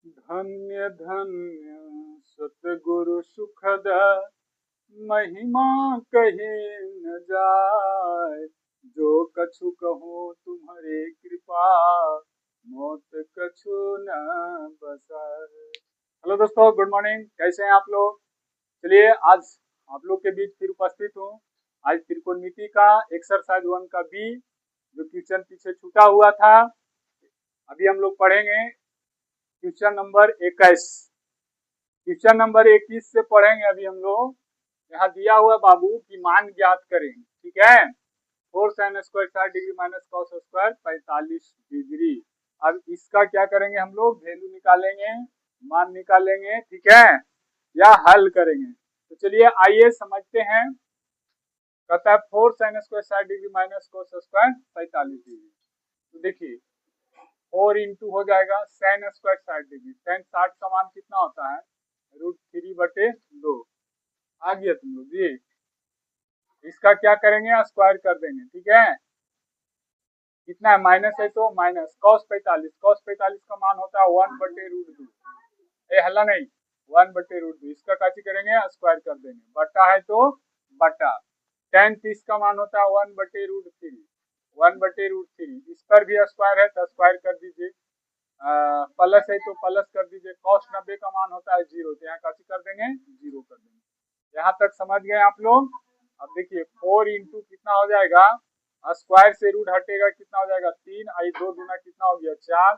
धन्य धन्य सतगुरु सुखद महिमा कही न जाय। जो कछु कहो तुम्हारे कृपा मौत कछु न बसाए। हेलो दोस्तों, गुड मॉर्निंग। कैसे हैं आप लोग? चलिए आज आप लोग के बीच फिर उपस्थित हूँ। आज त्रिकोणमिति का एक्सरसाइज 1 का बी जो क्वेश्चन पीछे छूटा हुआ था, अभी हम लोग पढ़ेंगे क्वेश्चन नंबर 21। क्वेश्चन नंबर 21 से पढ़ेंगे अभी हम लोग। यहाँ दिया हुआ बाबू की मान ज्ञात करें, ठीक है। 4 sin square 60 degree minus cos square 45 degree. अब इसका क्या करेंगे हम लोग? वैल्यू निकालेंगे, मान निकालेंगे, ठीक है, या हल करेंगे। तो चलिए आइए समझते हैं। कहता है 4 sin square 60 degree minus cos square 45 degree. तो देखिए 4 इंटू हो जाएगा साइन स्क्वायर 60 डिग्री। साइन 60 का मान कितना होता है? √3/2 आ गया तुम लोग जी। इसका क्या करेंगे? स्क्वायर कर देंगे, ठीक है। कितना है? माइनस है तो माइनस कॉस 45। कॉस 45 का मान होता है 1/√2। ए हल्ला नहीं, 1/√2। इसका काची करेंगे? स्क्वायर कर देंगे। बटा है तो बटा। tan 30 का मान होता है 1/√3। 1/√3। इस पर भी स्क्वायर है तो स्क्वायर कर दीजिए। प्लस है तो प्लस कर दीजिए। cos 90 का मान होता है 0, तो यहाँ काची कर देंगे? 0 कर देंगे। यहाँ तक समझ गए आप लोग? अब देखिए 4 इंटू कितना हो जाएगा? स्क्वायर से रूट हटेगा, कितना हो जाएगा? 3। आई 2 गुना कितना हो गया? 4।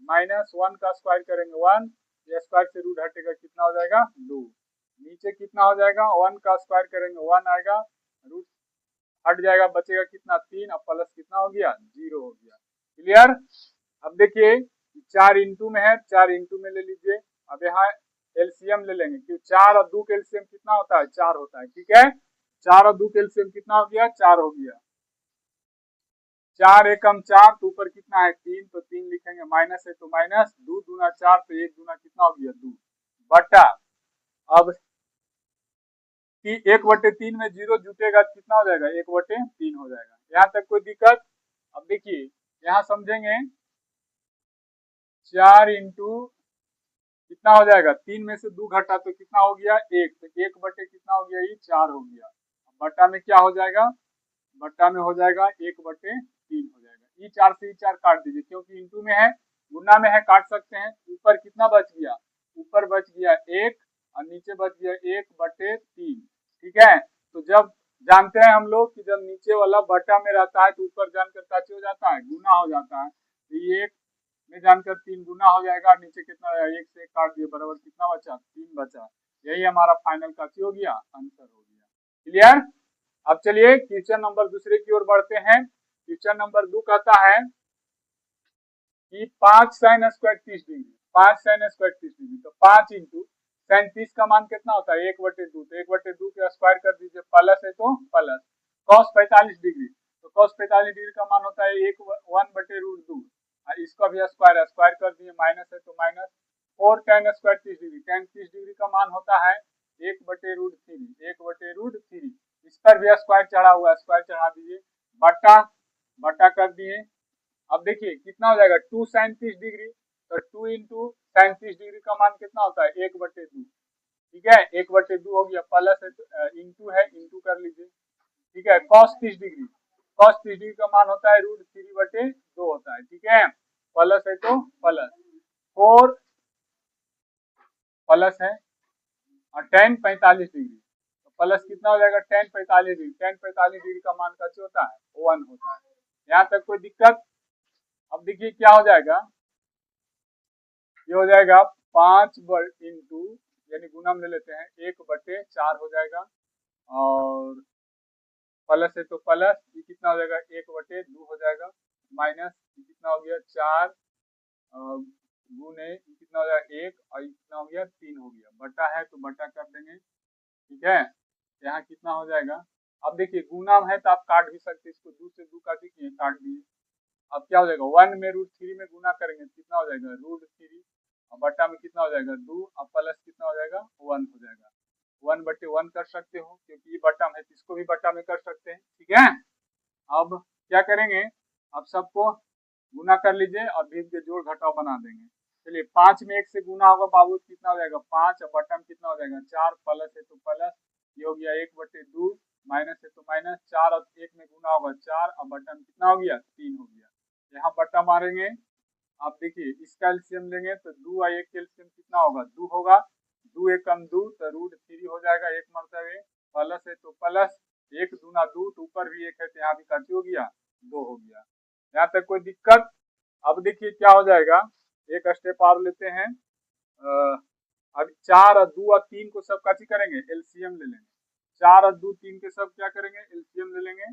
माइनस 1 का स्क्वायर करेंगे 1। ये स्क्वायर से रूट हटेगा, कितना हो जाएगा? 2। नीचे कितना हो जाएगा? 1 का स्क्वायर करेंगे 1 आएगा, रूट हट जाएगा, बचेगा कितना? 3। अब प्लस कितना हो गया? 0 हो गया। क्लियर? अब देखिए 4 इंटू में है, 4 इंटू में ले लीजिए। अब यहाँ एलसीएम ले लेंगे, क्योंकि 4 और 2 का एलसीएम कितना होता है? 4 होता है, ठीक है। 4 और 2 का एलसीएम कितना हो गया? 4 हो गया। 4 एकम 4, तो ऊपर कितना है? 3, तो 3 लिखेंगे। माइनस है तो माइनस, 2 दूना 4, तो 1 दूना कितना हो गया? 2 बटा। अब 1/3 में 0 जुटेगा कितना हो जाएगा? 1/3 हो जाएगा। यहाँ तक कोई दिक्कत? अब देखिए यहाँ समझेंगे। 4 इंटू कितना हो जाएगा? 3 में से 2 घटा तो कितना हो गया? 1। तो 1 कितना हो गया? ये 4 हो गया। बटा में क्या हो जाएगा? बट्टा में हो जाएगा 1/3 हो जाएगा। ई 4 से ई 4 काट दीजिए, क्योंकि इंटू में है, गुना में है, काट सकते हैं। ऊपर कितना बच गया? ऊपर बच गया 1 और नीचे बच गया 1/3, ठीक है। तो जब जानते हैं हम लोग कि जब नीचे वाला बट्टा में रहता है तो ऊपर जानकर काचे हो जाता है? गुना हो जाता है। तो ये 1 में जानकर 3 गुना हो जाएगा। नीचे कितना हो जाएगा? 1 से 1 काट दिए, बराबर कितना बचा? 3 बचा। यही हमारा फाइनल काची हो गया? आंसर हो गया। क्लियर? अब चलिए क्वेश्चन नंबर दूसरे की ओर बढ़ते हैं। क्वेश्चन नंबर 2 कहता है कि 5 sin square 30 degree. 5 sin square 30 degree, तो 5 इंटू साइन 30 का मान कितना होता है? 1/2। तो 1/2 के स्क्वायर कर दीजिए। प्लस है तो प्लस। cos 45 डिग्री, तो cos 45 डिग्री का मान होता है 1/√2। इसका भी स्क्वायर है, स्क्वायर कर दिए। माइनस है तो minus. 4 tan square 30 degree. tan 30 degree का मान होता है 1/√3। 1/√3। इस पर भी स्क्वायर चढ़ा हुआ है, स्क्वायर चढ़ा दीजिए। बटा बटा कर दिए। अब देखिए कितना हो जाएगा? 2 sin 30 डिग्री, तो 2 इंटू साइन 30 डिग्री का मान कितना होता है? 1/2, ठीक है। 1/2 हो गया। प्लस है तो इंटू है, इंटू कर लीजिए, ठीक है। cos 30 डिग्री, cos 30 डिग्री का मान होता है √3/2 होता है, ठीक है। प्लस है तो प्लस। 4 प्लस है और tan 45 डिग्री, तो प्लस कितना हो जाएगा? tan 45 degree. tan 45 डिग्री का मान कैसे होता है? 1 होता है। यहाँ तक कोई दिक्कत? अब देखिए क्या हो जाएगा? ये हो जाएगा 5 इंटू, यानी गुना में ले लेते हैं, 1/4 हो जाएगा। और प्लस है तो प्लस, ये कितना हो जाएगा? 1/2 हो जाएगा। माइनस कितना हो गया? 4 गुने कितना हो जाएगा? 1, और कितना हो गया? 3 हो गया। बटा है तो बटा कर देंगे, ठीक है। यहाँ कितना हो जाएगा? अब देखिए गुना है तो आप काट भी सकते हैं इसको। 2 से 2 का किए, काट दिए। अब क्या हो जाएगा? 1 में √3 में गुना करेंगे कितना हो जाएगा? √3। और बट्टा में कितना हो जाएगा? 2। अब प्लस कितना हो जाएगा? 1 हो जाएगा। 1/1 कर सकते हो, क्योंकि ये बट्टा में है, तो इसको भी बट्टा में कर सकते हैं, ठीक है। अब क्या करेंगे? अब सबको गुना कर लीजिए और भीम के जोड़ घटाव बना देंगे। चलिए 5 में 1 से गुना होगा बाबू, कितना हो जाएगा 5, और बट्टा में कितना हो जाएगा 4, प्लस है तो प्लस, ये हो गया 1/2, माइनस है तो माइनस, 4 और 1 में गुना होगा 4, और बट्टा में कितना हो गया 3 हो गया। यहाँ बट्टा मारेंगे, आप देखिए इसका एलसीएम लेंगे तो 2 और 1 एलसीएम कितना होगा 2 होगा, 2 1 कम 2 तो √3 हो जाएगा, एक मरतबे प्लस है तो प्लस, 1 दूना 2 तो ऊपर भी 1 है तो यहाँ भी कैसे हो गया 2 हो गया। यहाँ तक कोई दिक्कत? अब देखिए क्या हो जाएगा, एक स्टेप और लेते हैं। अब 4 और 2 और 3 को सब कैसे करेंगे एलसीएम ले लेंगे, 4 और 2 3 के सब क्या करेंगे एलसीएम ले लेंगे।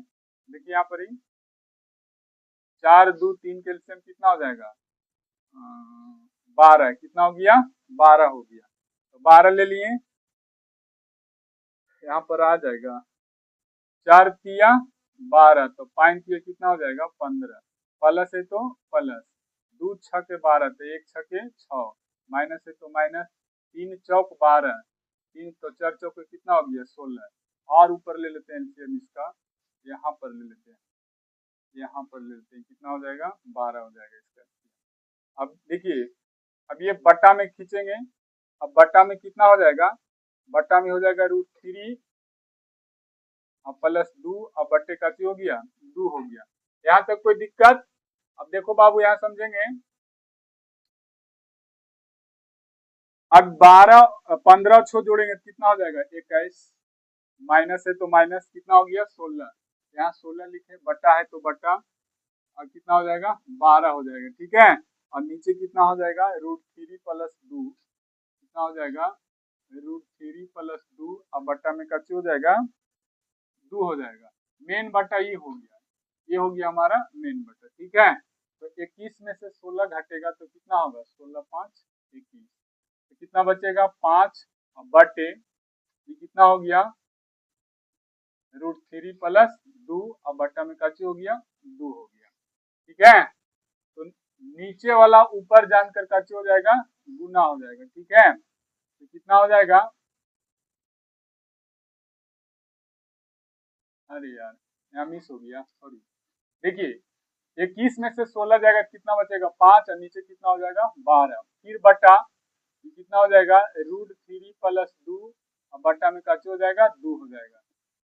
देखिए यहाँ पर ही 4 2 3 के एलसीएम कितना हो जाएगा 12, कितना हो गया 12 हो गया, तो 12 ले लिए, यहाँ पर आ जाएगा 4 तिया 12, तो 5 तिया कितना हो जाएगा 15, प्लस है तो प्लस, 2 छके 12 तो 1 छके 6, माइनस है तो माइनस, 3 चौक 12, 3 तो 4 चौक कितना हो गया 16, और ऊपर ले लेते हैं एलसीएम इसका, यहाँ पर ले लेते हैं, यहाँ पर ले लेते हैं, कितना हो जाएगा 12 हो जाएगा इसका। अब देखिए अब ये बट्टा में खींचेंगे, अब बट्टा में कितना हो जाएगा, बट्टा में हो जाएगा √3 और प्लस 2, अब बट्टे का हो गया 2 हो गया। यहाँ तक कोई दिक्कत? अब देखो बाबू यहाँ समझेंगे, अब 15 छो जोड़ेंगे कितना हो जाएगा 21, माइनस है तो माइनस, कितना हो गया 16, यहाँ 16 लिखे, बट्टा है तो बट्टा, और कितना हो जाएगा 12 हो जाएगा, ठीक है। और नीचे कितना हो जाएगा √3 प्लस 2, कितना हो जाएगा √3 प्लस 2, अब बट्टा में कैसे हो जाएगा 2 हो जाएगा। मेन बट्टा ये हो गया, ये हो गया हमारा मेन बट्टा, ठीक है। तो 21 में से 16 घटेगा तो कितना होगा 16 5 21, तो कितना बचेगा 5, और बटे ये कितना हो गया √3 प्लस 2, और बट्टा में कैसे हो गया 2 हो गया, ठीक है। तो नीचे वाला ऊपर जानकर कैसे हो जाएगा गुना हो जाएगा, ठीक है। तो कितना हो जाएगा, अरे यार यहाँ मिस हो गया सॉरी, देखिए 21 में से 16 जाएगा कितना बचेगा 5, और नीचे कितना हो जाएगा 12, फिर बटा कितना हो जाएगा √3 प्लस 2, और बट्टा में कैसे हो जाएगा 2 हो जाएगा,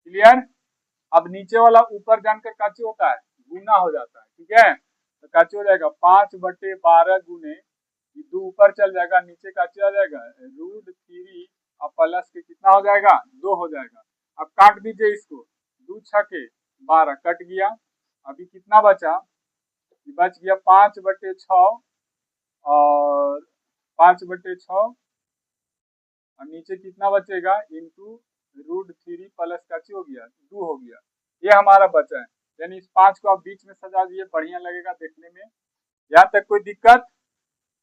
क्लियर। अब नीचे वाला ऊपर जानकर कैसे होता है गुना हो जाता है, ठीक है। तो कैसे हो जाएगा 5/12 गुने 2 ऊपर चल जाएगा, नीचे कैसे आ जाएगा √3 और प्लस के कितना हो जाएगा 2 हो जाएगा। अब काट दीजिए इसको, 2 छके 12 कट गया, अभी कितना बचा, बच गया 5/6, और 5/6, और नीचे कितना बचेगा इंटू √3 प्लस का हो गया 2 हो गया, ये हमारा बचा है। यानी इस 5 को आप बीच में सजा दिए, बढ़िया लगेगा देखने में। यहाँ तक कोई दिक्कत?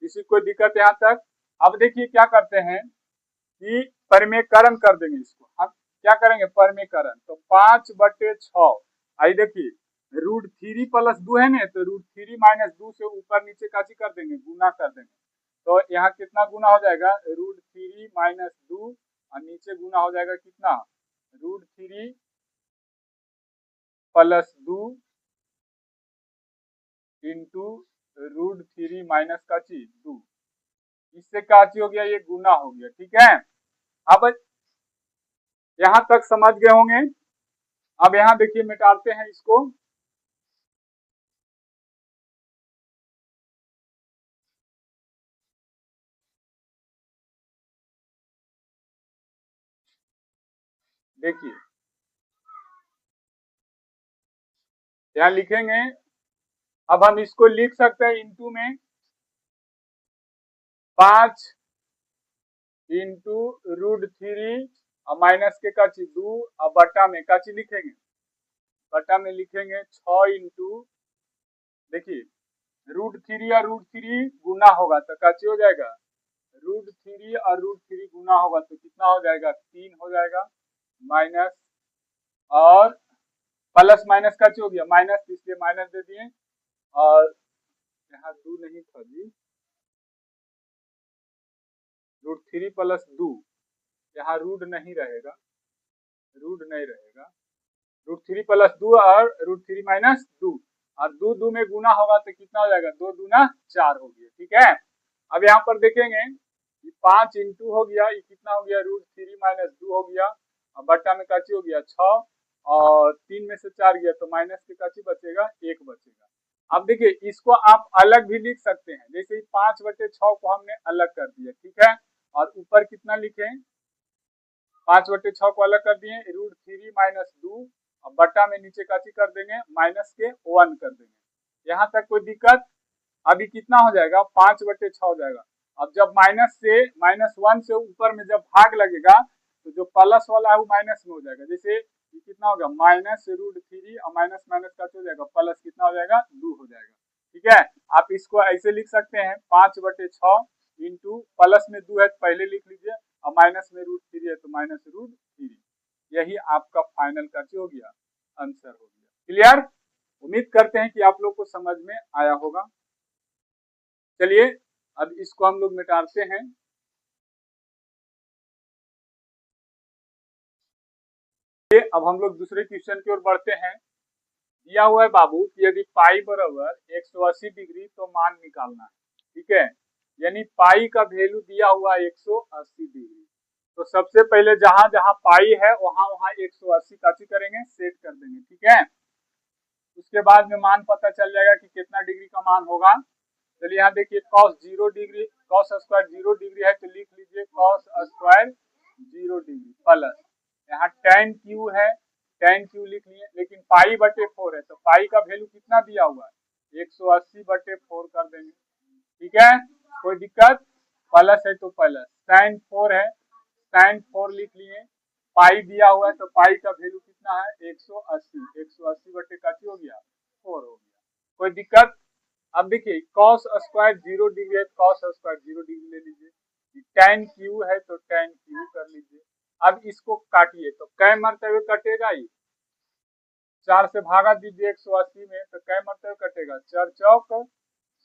किसी कोई दिक्कत यहाँ तक? अब देखिए क्या करते हैं कि परिमेयकरण कर देंगे इसको, हम क्या करेंगे परिमेयकरण, तो 5/6, आई देखिए √3 प्लस 2 है ना, तो √3 माइनस 2 से ऊपर नीचे काची कर देंगे गुना कर देंगे, तो यहाँ कितना गुना हो जाएगा √3 माइनस 2, और नीचे गुना हो जाएगा कितना √3 प्लस 2 इंटू √3 माइनस का 2, इससे काची हो गया ये गुना हो गया, ठीक है। अब यहां तक समझ गए होंगे। अब यहां देखिए मिटाते हैं इसको, देखिए यहां लिखेंगे, अब हम इसको लिख सकते हैं इंटू में 5 इंटू √3 और माइनस के काची 2, और बट्टा में काची लिखेंगे, बट्टा में लिखेंगे 6 इंटू, देखिए √3 और √3 गुना होगा तो काची हो जाएगा √3 और √3 गुना होगा तो कितना हो जाएगा 3 हो जाएगा, माइनस और प्लस माइनस का हो गया माइनस, इसलिए माइनस दे दिए, और यहाँ 2 नहीं था जी, √3 प्लस 2, यहाँ रूट नहीं रहेगा, रूट नहीं रहेगा, √3 प्लस 2 और √3 माइनस 2, और 2 2 में गुना होगा तो कितना हो जाएगा 2 दूना 4 हो गया, ठीक है। अब यहाँ पर देखेंगे 5 इंटू हो गया, ये कितना हो गया √3 माइनस 2 हो गया, अब बट्टा में काची हो गया 6 और 3 में से 4 गया तो माइनस के काची बचेगा 1 बचेगा। अब देखिए इसको आप अलग भी लिख सकते हैं, जैसे 5/6 को हमने अलग कर दिया, ठीक है, और ऊपर कितना लिखे 5/6 को अलग कर दिए √3 माइनस 2 और बट्टा में नीचे काची कर देंगे माइनस के 1 कर देंगे। यहाँ तक कोई दिक्कत? अभी कितना हो जाएगा 5/6 हो जाएगा। अब जब -1 से ऊपर में जब भाग लगेगा तो जो प्लस वाला है वो माइनस में हो जाएगा, जैसे ये कितना होगा -√3 और माइनस माइनस का हो जाएगा प्लस कितना हो जाएगा 2 हो जाएगा, ठीक है। आप इसको ऐसे लिख सकते हैं 5/6 इंटू प्लस में 2 है तो पहले लिख लीजिए और माइनस में √3 है तो माइनस √3, यही आपका फाइनल का हो गया आंसर हो गया। क्लियर? उम्मीद करते हैं कि आप लोग को समझ में आया होगा। चलिए अब इसको हम लोग मिटाते हैं। अब हम लोग दूसरे क्वेश्चन की ओर बढ़ते हैं। दिया हुआ है बाबू कि यदि पाई बराबर 180 डिग्री तो मान निकालना है, ठीक है, यानी पाई का वैल्यू दिया हुआ है 180 डिग्री। तो सबसे पहले जहां जहां पाई है वहां वहां 180 काची करेंगे सेट कर देंगे, ठीक है। उसके बाद में मान पता चल जाएगा कि कितना डिग्री का मान होगा। चलिए यहाँ देखिए cos 0 degree, cos square 0 degree है तो लिख लीजिए cos स्क्वायर 0 डिग्री प्लस यहाँ tan क्यू है, tan क्यू लिख लिए, लेकिन पाई/4 है तो पाई का वैल्यू कितना दिया हुआ है 180/4 कर देंगे, ठीक है, कोई दिक्कत? प्लस है तो प्लस, sin 4 है, sin 4 लिख लिए, पाई दिया हुआ है तो पाई का वैल्यू कितना है 180, 180 का हो गया 4 हो गया, कोई दिक्कत? अब देखिए cos स्क्वायर 0 डिग्री है, cos स्क्वायर 0 डिग्री ले लीजिए, tan क्यू है तो tan क्यू कर लीजिए। अब इसको काटिए तो कै मरतबे कटेगा, ये 4 से भागा दीजिए 180 में तो कै मरतबे कटेगा 4 चौक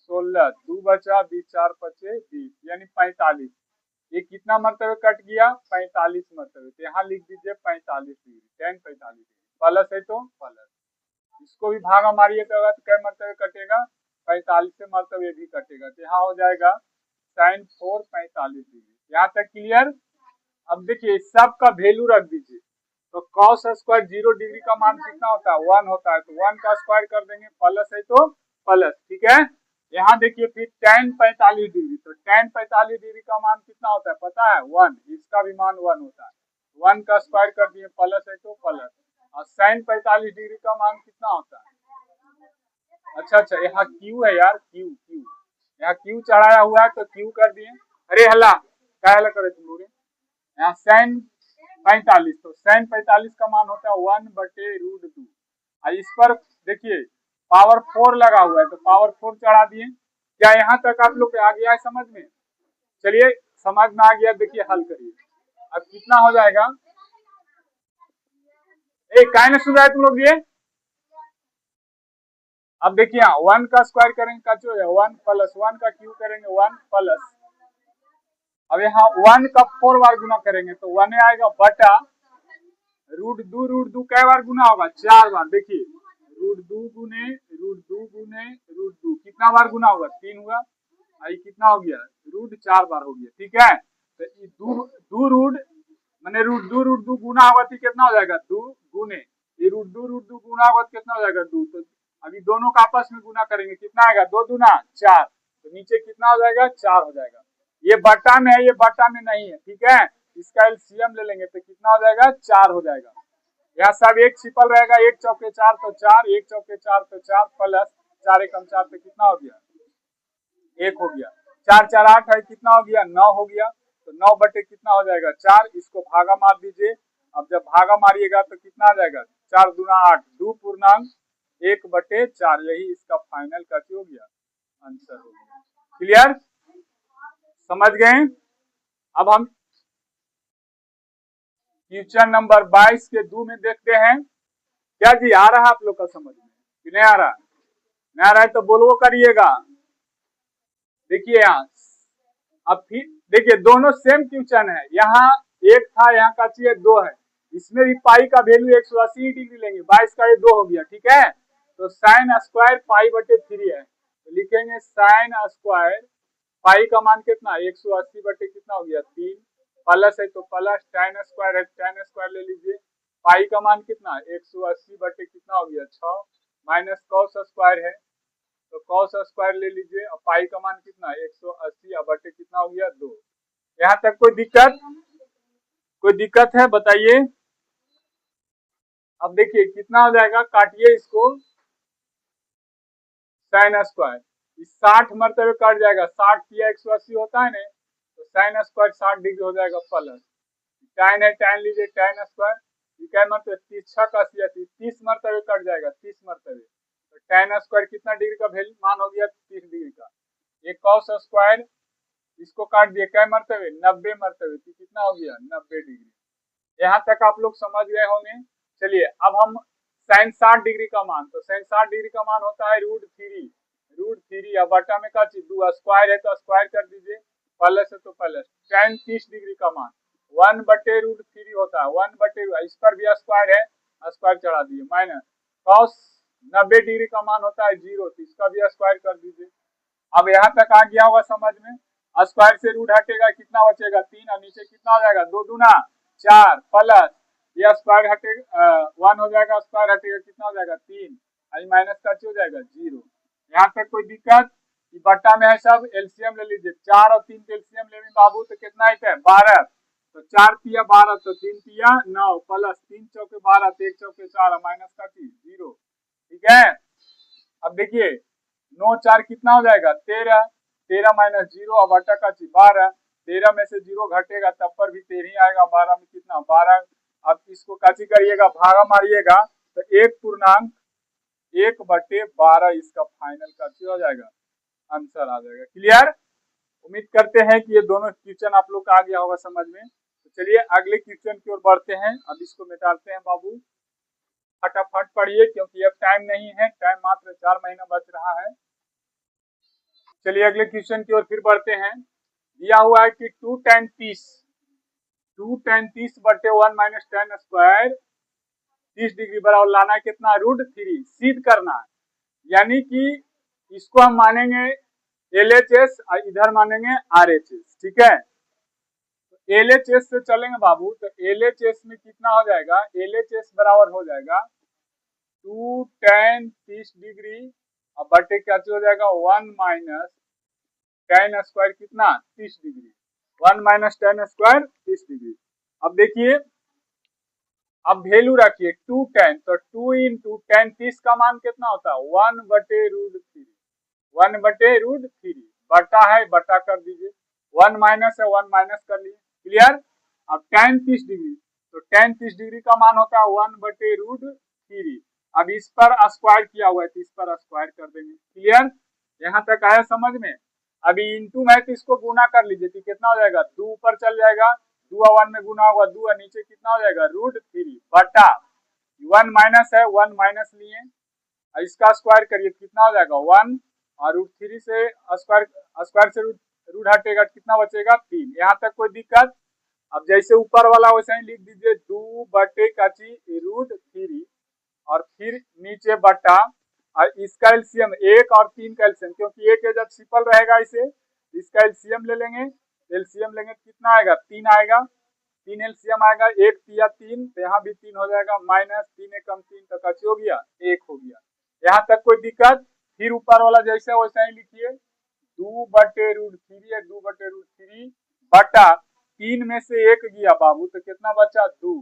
16, 2 बचा 20, 4 पचे 20 यानी 45। ये कितना मरतबे कट गया 45 मरतबे, तो यहाँ लिख दीजिए 45 डिग्री, tan 45 डिग्री प्लस है तो प्लस, इसको भी भागा मारिएगा तो कै मरतबे कटेगा 45 मरतबे भी कटेगा, तो यहाँ हो जाएगा sin 4 45 डिग्री। यहाँ तक क्लियर? अब देखिए सबका वैल्यू रख दीजिए तो cos स्क्वायर 0 डिग्री का मान कितना होता है 1 होता है, तो 1 का स्क्वायर कर देंगे, प्लस है तो प्लस, ठीक है। यहाँ देखिए फिर tan 45 डिग्री, तो tan 45 डिग्री का मान कितना होता है पता है 1, इसका भी मान 1 होता है, 1 का स्क्वायर कर दिए प्लस है तो प्लस, और sin 45 डिग्री का मान कितना होता है, अच्छा यहाँ क्यू है यार, क्यू यहाँ क्यू चढ़ाया हुआ है तो क्यू कर दिए, अरे हल्ला क्या हल्ला करे तुम लोग, यहाँ sin 45, तो sin 45 का मान होता है 1/√2, इस पर देखिए पावर 4 लगा हुआ है तो पावर 4 चढ़ा दिए। क्या यहाँ तक आप लोग आ गया है समझ में? चलिए समझ में आ गया, देखिए हल करिए। अब कितना हो जाएगा, काय ना सुन रहा है तुम लोग ये? अब देखिए यहाँ 1 का स्क्वायर करेंगे का जो है 1 प्लस 1 का क्यू करेंगे 1 प्लस, अब यहाँ 1 का 4 बार गुना करेंगे तो 1 आएगा बटा √2 कै बार गुना होगा 4 बार, देखिए √2 गुने √2 कितना बार गुना होगा 3 हुआ, आई कितना हो गया √4 बार हो गया, ठीक है। तो दो रूट मैंने √2 गुना होगा तो कितना हो जाएगा 2 गुने, ये √2 गुना होगा तो कितना हो जाएगा 2, तो अभी दोनों का आपस में गुना करेंगे कितना आएगा 2 दूना 4, तो नीचे कितना हो जाएगा 4 हो जाएगा, ये बट्टा में है ये बट्टा में नहीं है, ठीक है, इसका एलसीएम ले लेंगे तो कितना हो जाएगा 4 हो जाएगा, यहाँ सब एक छिपल रहेगा, 1 चौके 4 तो 4, 1 चौके 4 तो 4 प्लस 4 एकम 4 तो कितना हो गया 1 हो गया, 4 4 8 है कितना हो गया 9 हो गया, तो 9 बटे कितना हो जाएगा 4, इसको भागा मार दीजिए, अब जब भागा मारिएगा तो कितना आ जाएगा 4 दूना 8, 2 पूर्णांक 1/4, यही इसका फाइनल का हो गया आंसर हो गया। क्लियर? समझ गए? अब हम क्वेश्चन नंबर 22 के 2 में देखते हैं। क्या जी आ रहा है आप लोग का समझ में कि नहीं आ रहा? नहीं आ रहा है तो बोलो करिएगा। देखिए यहाँ अब फिर देखिए दोनों सेम क्वेश्चन है, यहाँ एक था यहाँ का चाहिए 2 है, इसमें भी पाई का वैल्यू 180 डिग्री लेंगे, 22 का ये 2 हो गया, ठीक है। तो sin स्क्वायर पाई/3 है तो लिखेंगे sin स्क्वायर पाई का मान कितना 180 बटे कितना हो गया 3, प्लस है तो प्लस, tan स्क्वायर है tan स्क्वायर ले लीजिए, पाई का मान कितना 180 बटे कितना हो गया 6, माइनस कॉस स्क्वायर है तो कॉस स्क्वायर ले लीजिए, और पाई का मान कितना 180 बटे कितना हो गया 2। यहाँ तक कोई दिक्कत है बताइए। अब देखिए कितना हो जाएगा, काटिए इसको, साइन स्क्वायर इस 60 मरतबे कट जाएगा, 60 किया 180 होता है ना, तो साइन स्क्वायर 60 डिग्री हो जाएगा प्लस, tan है tan लीजिए tan स्क्वायर, ये क्या मतलब 30 6 का 80 30 मरतबे कट जाएगा 30 मरतबे, तो tan स्क्वायर कितना डिग्री का वैल्यू मान हो गया 30 डिग्री का। ये cos स्क्वायर इसको काट दिए क्या मरतबे 90 मरतबे, तो कितना हो गया 90 डिग्री। यहाँ तक आप लोग समझ गए होंगे। चलिए अब हम साइन 60 डिग्री का मान, तो साइन 60 डिग्री का मान होता है √3 या बटा में का चीज 2 स्क्वायर है तो स्क्वायर कर दीजिए, प्लस है तो प्लस, tan 30 डिग्री का मान 1/√3 होता है, 1/, इस पर भी स्क्वायर है स्क्वायर चढ़ा दिए, माइनस cos 90 डिग्री का मान होता है 0, तो इसका भी स्क्वायर कर दीजिए। अब यहाँ तक आ गया होगा समझ में, स्क्वायर से रूट हटेगा कितना बचेगा 3, और नीचे कितना हो जाएगा 2 दूना 4, प्लस ये स्क्वायर हटेगा 1 हो जाएगा, स्क्वायर हटेगा कितना हो जाएगा 3, आई माइनस का हो जाएगा 0। यहाँ तक कोई दिक्कत, बट्टा में है सब, एलसीएम ले लीजिए, 4 और 3 के एलसीएम लेने बाबू तो कितना है 12, तो 4 तिया 12 तो 3 तिया 9, प्लस 3 चौके 12 तो 1 चौके 4, माइनस का 0, ठीक है। अब देखिए 9 4 कितना हो जाएगा 13, 13 माइनस 0 और बटा का 12, 13 में से 0 घटेगा तब पर भी 13 ही आएगा, 12 में कितना 12। अब इसको काची करिएगा भागा मारिएगा तो 1/1/12 इसका फाइनल काची हो जाएगा, आंसर आ जाएगा। क्लियर, उम्मीद करते हैं कि ये दोनों क्वेश्चन आप लोग का आ गया होगा समझ में। तो चलिए अगले क्वेश्चन की ओर बढ़ते हैं, अब इसको मिटाते हैं बाबू, फटाफट पढ़िए क्योंकि अब टाइम नहीं है, टाइम मात्र 4 महीना बच रहा है। चलिए अगले क्वेश्चन की ओर फिर बढ़ते हैं। दिया हुआ है कि 2 tan 30 बटे 1 माइनस tan स्क्वायर 30 डिग्री बराबर लाना है कितना √3, सिद्ध करना है, यानी कि इसको हम मानेंगे LHS और इधर मानेंगे RHS, ठीक है। तो LHS से चलेंगे बाबू, तो LHS में कितना हो जाएगा, LHS बराबर हो जाएगा 2 tan 30 डिग्री और बटे क्या हो जाएगा 1 माइनस tan स्क्वायर कितना 30 degree, 1 minus tan square 30 degree. अब देखिए अब वैल्यू रखिए 2 tan, तो 2 इंटू tan 30 का मान कितना होता है 1/√3, 1/√3 बटा है बटा कर दीजिए, 1 माइनस है 1 माइनस कर लीजिए, क्लियर। अब tan 30 डिग्री, तो tan 30 डिग्री का मान होता है 1/√3, अब इस पर स्क्वायर किया हुआ है तो इस पर स्क्वायर कर देंगे, क्लियर। यहाँ तक आया समझ में। अभी इंटू में तो इसको गुना कर लीजिए तो कितना हो जाएगा 2 ऊपर चल जाएगा, 2 और 1 में गुना होगा 2 और नीचे कितना हो जाएगा √3 बटा 1 माइनस है 1 माइनस लिए, इसका स्क्वायर करिए कितना हो जाएगा 1, और √3 से स्क्वायर से रूट हटेगा कितना बचेगा 3। यहाँ तक कोई दिक्कत। अब जैसे ऊपर वाला वैसे ही लिख दीजिए 2 बटे काची √3 और फिर नीचे बटा, और इसका एलसीएम 1 और 3 का एलसीएम, क्योंकि एक जब सिंपल रहेगा इसे इसका एलसीएम ले लेंगे, एलसीएम लेंगे तो कितना आएगा 3 आएगा, 3 एलसीएम आएगा 1 तिया 3, तो यहाँ भी 3 हो जाएगा, माइनस 3 एकम 3 तो कच्ची हो गया 1 हो गया। यहाँ तक कोई दिक्कत। फिर ऊपर वाला जैसे वैसा ही लिखिए 2/√3 है, 2/√3 बटा 3 में से 1 गया बाबू तो कितना बचा 2,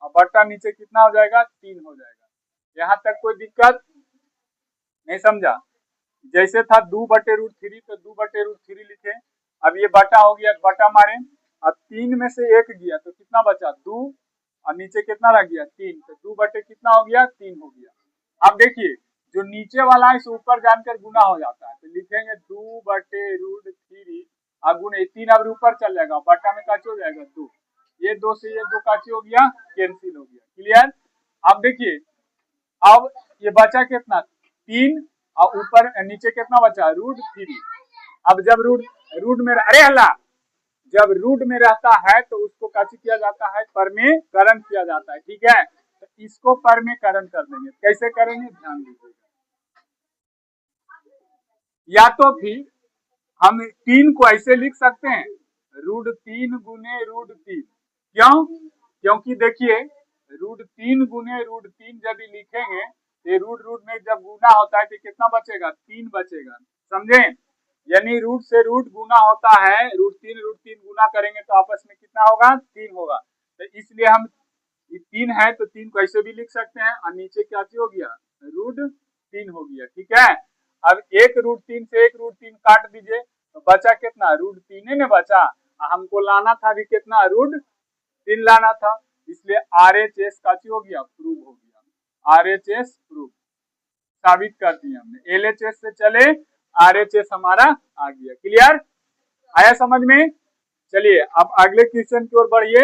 और बटा नीचे कितना हो जाएगा 3 हो जाएगा। यहाँ तक कोई दिक्कत नहीं समझा। जैसे था 2/√3 तो 2/√3 लिखे, अब ये बटा हो गया बटा मारे, अब 3 में से 1 गया तो कितना बचा 2, और नीचे कितना रह गया 3, तो 2 बटे कितना हो गया 3 हो गया। अब देखिए जो नीचे वाला है इसे ऊपर जानकर गुना हो जाता है, तो लिखेंगे 2/√3 और गुणे 3, अब ऊपर चल जाएगा बटा में काची हो जाएगा 2, ये 2 से ये 2 काची हो गया कैंसिल हो गया, क्लियर। अब देखिए अब ये बचा कितना 3 और ऊपर नीचे कितना बचा √3। अब जब रूट में अरे हल्ला जब रूट में रहता है तो उसको काची किया जाता है परमेकरण किया जाता है, ठीक है। तो इसको परमेकरण कर देंगे, कैसे करेंगे ध्यान दीजिएगा। या तो फिर हम 3 को ऐसे लिख सकते हैं, √3 गुने √3। क्यों? क्योंकि देखिए √3 गुने √3 जब लिखेंगे तो रूट रूट में जब गुना होता है तो कितना बचेगा, 3 बचेगा। समझे? यानी रूट से रूट गुना होता है, √3 गुना करेंगे तो आपस में कितना होगा, 3 होगा। तो इसलिए हम 3 है तो 3 को ऐसे भी लिख सकते हैं, और नीचे क्या हो गया, √3 हो गया। ठीक है, अब एक √3 से एक √3 काट दीजिए तो बचा कितना, √3 ने बचा। हमको लाना था भी कितना, √3 लाना था, इसलिए RHS का हो गया, प्रूव हो गया। RHS प्रूव साबित कर दिया हमने। LHS से चले RHS हमारा आ गया। क्लियर? आया समझ में? चलिए अब अगले क्वेश्चन की ओर बढ़िए।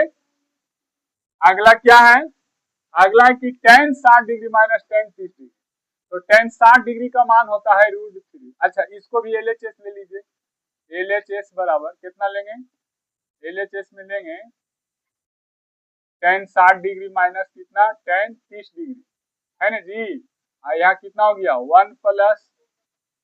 अगला क्या है, अगला है कि tan 60 degree minus tan 30 degree. तो tan 60 डिग्री का मान होता है √3। अच्छा इसको भी LHS ले लीजिए। LHS बराबर कितना लेंगे, LHS में लेंगे tan 60 डिग्री माइनस कितना, tan 30 डिग्री, है ना जी। यहाँ कितना हो गया, 1 plus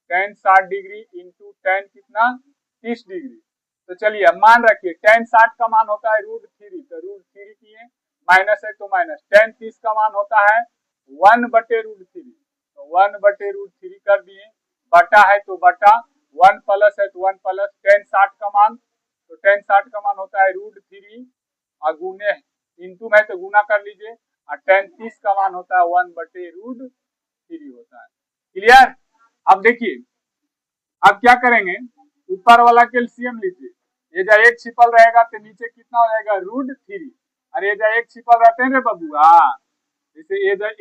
tan 60 degree into tan कितना, 30 डिग्री। तो चलिए अब मान रखिए tan 60 का मान होता है √3, तो √3 किए, माइनस है तो माइनस। tan 30 का मान होता है 1/√3, तो 1/√3 कर दिए, बटा है तो बटा, 1 प्लस है तो 1 प्लस, tan 60 का मान, तो tan 60 का मान होता है √3 और गुने इंटू में तो गुना कर लीजिए, और tan 30 का मान होता है 1/√3 होता है। क्लियर? अब देखिए अब क्या करेंगे, ऊपर वाला कैल्शियम लीजिए, ये जब एक छिपल रहेगा तो नीचे कितना हो जाएगा, √3। अरे ये जब एक छिपल रहते हैं रे बबुआ, जैसे ये जब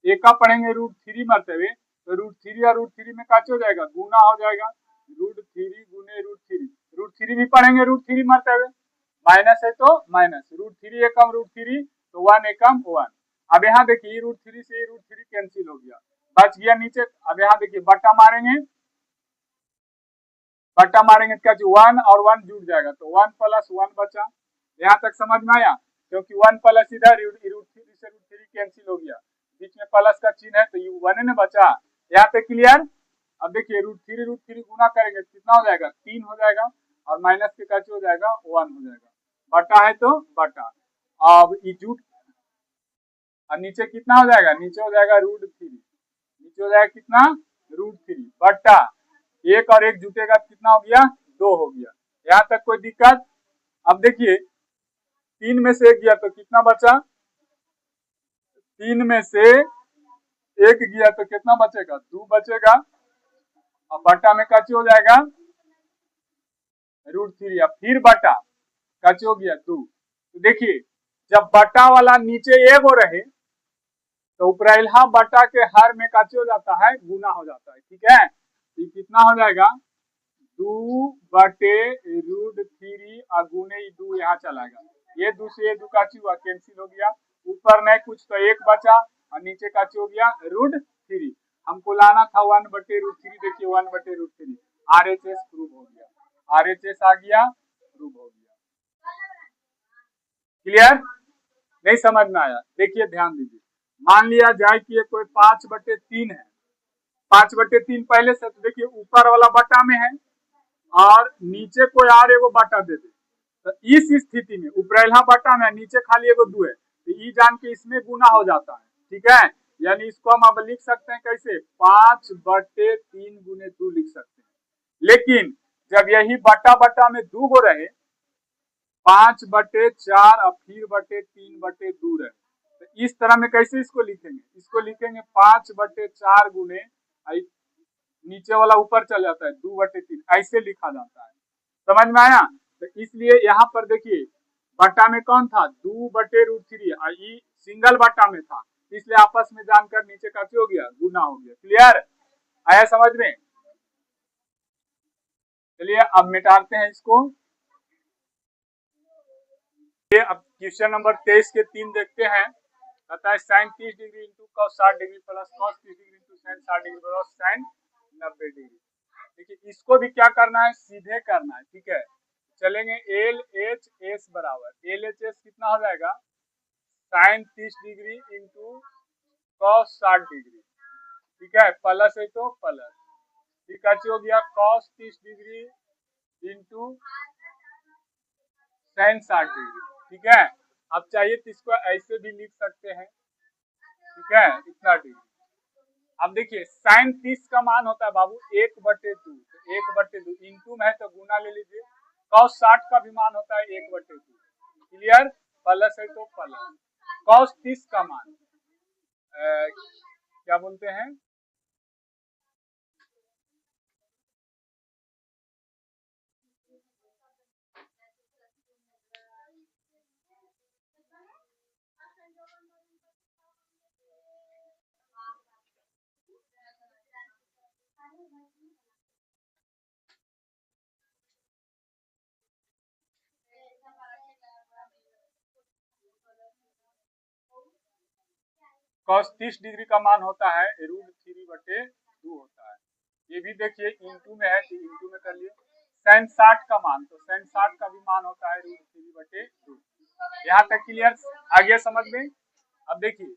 एक का पढ़ेंगे √3 मरते तो √3 और √3 में काच हो जाएगा, गुना हो जाएगा, √3 गुने √3, √3 भी पढ़ेंगे √3 मरते हुए, माइनस है तो माइनस, √3 एकम √3 तो 1 एकम 1। अब यहाँ देखिए √3 से √3 कैंसिल हो गया, बच गया नीचे। अब यहाँ देखिए बट्टा मारेंगे, बट्टा मारेंगे क्या, 1 और 1 जुड़ जाएगा तो 1 प्लस 1 बचा। यहाँ तक समझ में आया? क्योंकि 1 प्लस इधर √3 से √3 कैंसिल हो गया, बीच में प्लस का चिन्ह है तो ये 1 ने बचा। यहाँ तक क्लियर? अब देखिए √3 गुना करेंगे कितना हो जाएगा, 3 हो जाएगा, और माइनस के कैसे हो जाएगा, 1 हो जाएगा, बटा है तो बटा। अब ये जुट और नीचे कितना हो जाएगा, नीचे हो जाएगा √3, नीचे हो जाएगा कितना, √3 बटा, एक और एक जुटेगा कितना हो गया, 2 हो गया। यहाँ तक कोई दिक्कत? अब देखिए 3 में से 1 गया तो कितना बचा, 3 में से 1 गया तो कितना बचेगा, 2 बचेगा, और बटा में कच्चे हो जाएगा √3, या फिर बटा कच्चे हो गया 2। तो देखिए जब बटा वाला नीचे एगो रहे तो ऊपरइल्हा बटा के हर में कच्चे हो जाता है, गुना हो जाता है। ठीक है, ये कितना हो जाएगा, 2/√3 और गुने 2 यहाँ चला गया, ये 2 से ये 2 काची हुआ, कैंसिल हो गया, ऊपर नहीं कुछ तो 1 बचा और नीचे काची हो गया √3। हमको लाना था 1/√3, देखिए 1/√3, RHS प्रूव हो गया, RHS आ गया, प्रूव हो गया। क्लियर? नहीं समझ में आया? देखिए ध्यान दीजिए, मान लिया जाए कि ये कोई 5/3 है, 5/3 पहले से, तो देखिए ऊपर वाला बटा में है और नीचे कोई और एगो बटा दे दे, तो इस स्थिति में ऊपरइल्हा बटा में नीचे खाली एगो 2 है, तो ई जान के इसमें गुना हो जाता है। ठीक है, यानी इसको हम अब लिख सकते हैं कैसे, 5/3 गुने 2 लिख सकते हैं। लेकिन जब यही बटा बटा में 2 गो रहे, 5/4 और फिर बटे 3/2 रहे, तो इस तरह में कैसे इसको लिखेंगे, इसको लिखेंगे 5/4 गुने, नीचे वाला ऊपर चल जाता है 2/3, ऐसे लिखा जाता है। समझ में आया? तो इसलिए यहाँ पर देखिए बटा में कौन था, 2/√3, और ये सिंगल बटा में था, इसलिए आपस में जानकर नीचे का हो गया, गुना हो गया। क्लियर? आया समझ में? चलिए अब मिटाते हैं इसको। अब क्वेश्चन नंबर 23 के 3 देखते हैं। कहता है sin 30 degree into cos 60 degree plus cos 30 degree into sin 60 degree plus sin 90 degree. देखिए इसको भी क्या करना है, सीधे करना है। ठीक है, चलेंगे LHS बराबर, LHS कितना हो जाएगा, sin 30 degree into cos 60 degree. ठीक है, प्लस है तो प्लस, फिर कैसे हो गया cos 30 degree into sin 60 degree, ठीक है। अब चाहिए तो इसको ऐसे भी लिख सकते हैं, ठीक है, इतना डिग्री। अब देखिए sin 30 का मान होता है बाबू 1/2, तो 1/2 इंटू में है तो गुना ले लीजिए। cos 60 का भी मान होता है 1/2, क्लियर, प्लस है तो प्लस। cos 30 का मान क्या बोलते हैं, cos 30 डिग्री का मान होता है √3/2 होता है। ये भी देखिए इंटू में है तो इंटू में कर लिए। sin 60 का मान, तो sin 60 का भी मान होता है √3/2। यहाँ तक क्लियर, आगे समझ में। अब देखिए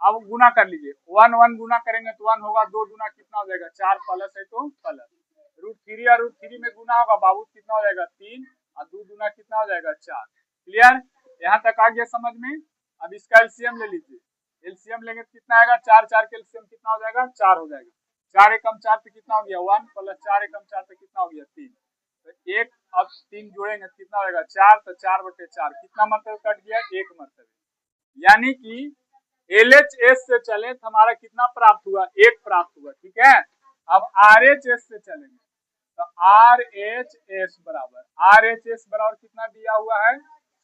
अब गुना कर लीजिए, 1 1 गुना करेंगे तो 1 होगा, 2 गुना कितना हो जाएगा 4, प्लस है तो प्लस। √3 और √3 में गुना होगा बाबू, कितना हो जाएगा 3, और 2 गुना कितना हो जाएगा 4। क्लियर, यहाँ तक आ गया समझ में। अब इसका एलसीएम ले लीजिए, एलसीएम लेंगे तो कितना आएगा, 4 4 के एलसीएम कितना हो जाएगा 4 हो जाएगा। 4 एकम 4 पे कितना हो गया 1, प्लस 4 एकम 4 पे कितना हो गया 3, तो 1 अब 3 जोड़ेंगे तो कितना हो जाएगा 4, तो 4/4 कितना मरतबे कट गया 1 मरतबे। यानी कि LHS से चले तो हमारा कितना प्राप्त हुआ 1 प्राप्त हुआ, ठीक है। अब RHS से चलेंगे तो RHS बराबर कितना दिया हुआ है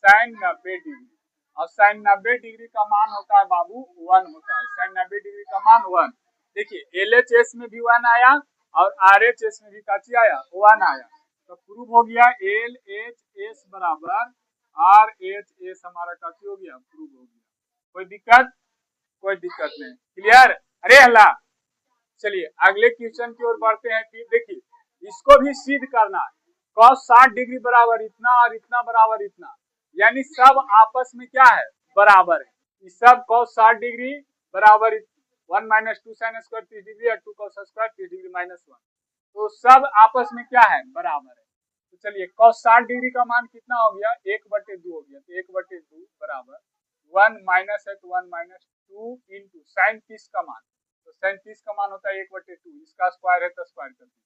sin 90 डिग्री, और sin 90 डिग्री का मान होता है बाबू 1 होता है, sin 90 डिग्री का मान 1। देखिए LHS में भी 1 आया और RHS में भी काची आया 1 आया, तो प्रूव हो गया LHS बराबर RHS हमारा काची हो गया, प्रूव हो गया। कोई दिक्कत, कोई दिक्कत नहीं, क्लियर। अरे हल्ला, चलिए अगले क्वेश्चन की ओर बढ़ते हैं। फिर देखिए इसको भी सिद्ध करना है, cos 60 डिग्री बराबर इतना और इतना बराबर इतना, यानी सब आपस में क्या है बराबर है। इस सब cos 60 डिग्री बराबर 1 - 2 sin स्क्वायर 30 डिग्री और 2 cos स्क्वायर 30 डिग्री -1, तो सब आपस में क्या है बराबर है। तो चलिए cos 60 डिग्री का मान कितना हो गया 1/2 हो गया, तो 1/2 बराबर 1 माइनस है तो 1 - 2 इंटू sin 30 का मान, तो sin 30 का मान होता है 1/2, इसका स्क्वायर है तो स्क्वायर कर दीजिए,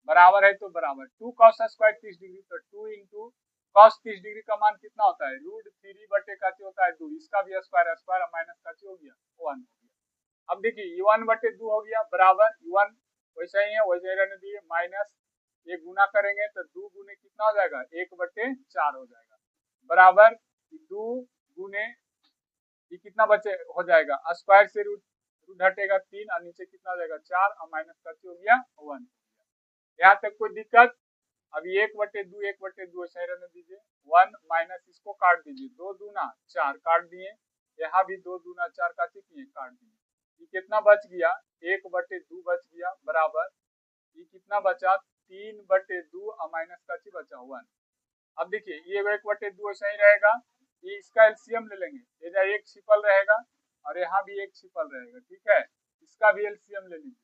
बराबर है तो बराबर 2 cos स्क्वायर 30 डिग्री, तो 2 इंटू cos 30 डिग्री का मान कितना होता है √3 का होता है 2, इसका भी स्क्वायर, स्क्वायर माइनस का हो गया 1 हो गया। अब देखिए ये 1/2 हो गया बराबर 1 वैसा ही है वैसे रहने दिए, माइनस ये गुना करेंगे तो 2 गुने कितना हो जाएगा 1/4 हो जाएगा, बराबर 2 गुने ये कितना बचे हो जाएगा, स्क्वायर से रूट हटेगा 3 और नीचे कितना हो जाएगा 4 और माइनस का हो गया 1। यहाँ तक कोई दिक्कत। अभी 1/2 1/2 सही रहने दीजिए, 1 माइनस इसको काट दीजिए, 2 दूना 4 काट दिए, यहाँ भी 2 दूना 4 का किए काट दिए, ये कितना बच गया 1/2 बच गया, बराबर ये कितना बचा 3/2 और माइनस का बचा 1। अब देखिए ये 1/2 ऐसा ही रहेगा, ये इसका एलसीएम ले लेंगे, ये एक छिपल रहेगा और यहाँ भी एक छिपल रहेगा, ठीक है, इसका भी एलसीएम ले लीजिए।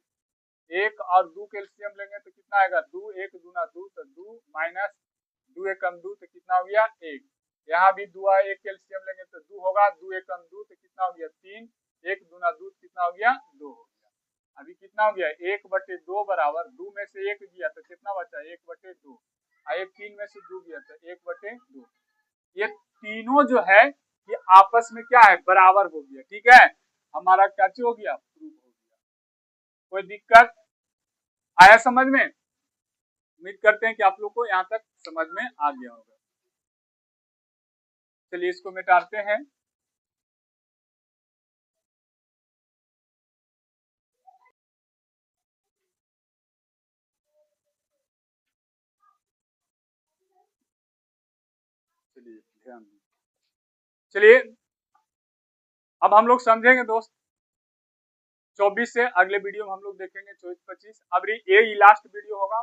1 और 2 के एलसीएम लेंगे तो कितना आएगा 2 1 दूना 2, तो 2 माइनस 2 एकम 2 तो कितना हो गया 1, यहाँ भी 2 और 1 के एलसीएम लेंगे तो 2 होगा, 2 एकम 2 तो कितना हो गया 3, 1 दूना 2 कितना हो गया 2 हो गया। अभी कितना हो गया 1/2 बराबर 2 में से 1 गया तो कितना बचा 1/2, और 3 में से 2 गया तो 1/2। ये तीनों जो है ये आपस में क्या है बराबर हो गया, ठीक है, हमारा क्या हो गया प्रूव हो गया। कोई दिक्कत आया समझ में, उम्मीद करते हैं कि आप लोग को यहाँ तक समझ में आ गया होगा। चलिए इसको मिटाते हैं। चलिए ध्यान, चलिए अब हम लोग समझेंगे दोस्त 24 से अगले वीडियो में हम लोग देखेंगे 24 25। अब ये लास्ट वीडियो होगा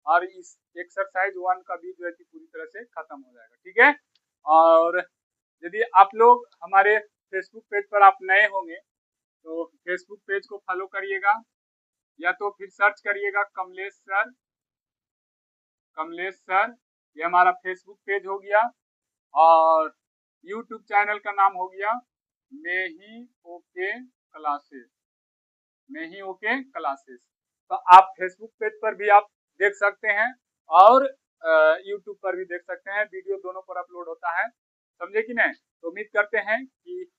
और इस एक्सरसाइज 1 का भी जो है कि पूरी तरह से खत्म हो जाएगा, ठीक है। और यदि आप लोग हमारे फेसबुक पेज पर आप नए होंगे तो फेसबुक पेज को फॉलो करिएगा, या तो फिर सर्च करिएगा कमलेश सर, कमलेश सर, ये हमारा फेसबुक पेज हो गया, और यूट्यूब चैनल का नाम हो गया मेही ओके क्लासेस, मेही ओके क्लासेस। तो आप फेसबुक पेज पर भी आप देख सकते हैं और यूट्यूब पर भी देख सकते हैं, वीडियो दोनों पर अपलोड होता है, समझे कि नहीं। तो उम्मीद करते हैं कि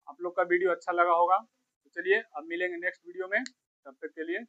आप लोग का वीडियो अच्छा लगा होगा। तो चलिए अब मिलेंगे नेक्स्ट वीडियो में, तब तक के लिए।